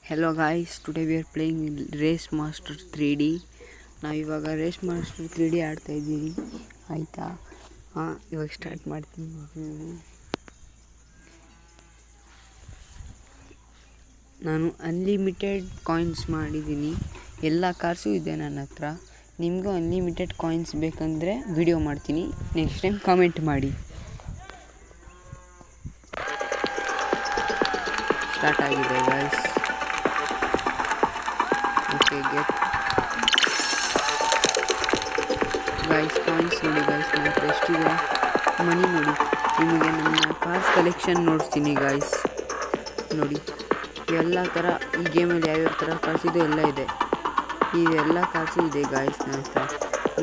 Hello guys, today we are playing race master 3D. ನಾವಿವಾಗ race master 3D ಆಡ್ತಾಯಿದ್ದೀವಿ, ಆಯಿತಾ? ಇವಾಗ start ಮಾಡ್ತೀನಿ. ನಾನು ಅನ್ಲಿಮಿಟೆಡ್ ಕಾಯಿನ್ಸ್ ಮಾಡಿದ್ದೀನಿ, ಎಲ್ಲ ಕಾರ್ಸು ಇದೆ ನನ್ನ ಹತ್ರ. ನಿಮಗೂ ಅನ್ಲಿಮಿಟೆಡ್ ಕಾಯಿನ್ಸ್ ಬೇಕಂದರೆ ವಿಡಿಯೋ ಮಾಡ್ತೀನಿ, ನೆಕ್ಸ್ಟ್ ಟೈಮ್ ಕಾಮೆಂಟ್ ಮಾಡಿ. ಸ್ಟಾರ್ಟ್ ಆಗಿದೆ guys. Okay, get guys coins ನೋಡಿ ಗಾಯ್ಸ್, ನನ್ನ ಹತ್ರ ಎಷ್ಟಿದೆ ಮನಿ ನೋಡಿ. ನಿಮಗೆ ನನ್ನ ಕಾರ್ಸ್ ಕಲೆಕ್ಷನ್ ನೋಡ್ತೀನಿ ಗಾಯ್ಸ್. ನೋಡಿ ಎಲ್ಲ ಥರ ಈ ಗೇಮಲ್ಲಿ ಯಾವ್ಯಾವ ಥರ ಕಾರ್ಸ್ ಇದೆ ಎಲ್ಲ ಇದೆ. ಎಲ್ಲ ಕಾರ್ಸು ಇದೆ ಗಾಯ್ಸ್ ನನ್ನ ಹತ್ರ.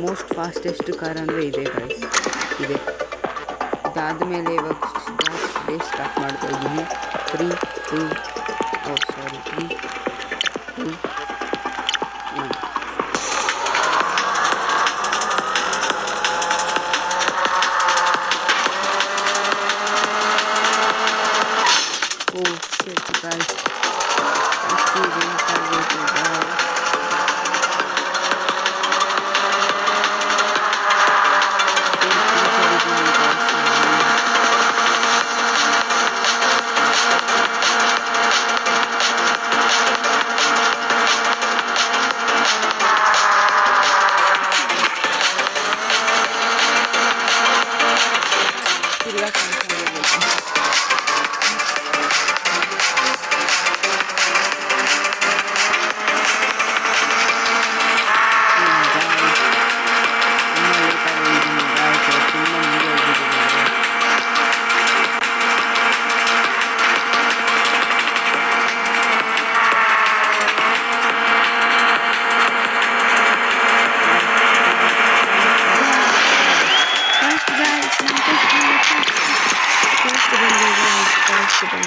ಮೋಸ್ಟ್ ಫಾಸ್ಟೆಸ್ಟ್ ಕಾರ್ ಅಂದರೆ ಇದೆ ಗಾಯ್ಸ್, ಇದೆ. ಇದಾದಮೇಲೆ ಇವಾಗ ರೇಸ್ ಸ್ಟಾರ್ಟ್ ಮಾಡ್ತಾ ಇದ್ದೀನಿ. 3, 2 1. Oh shit guys,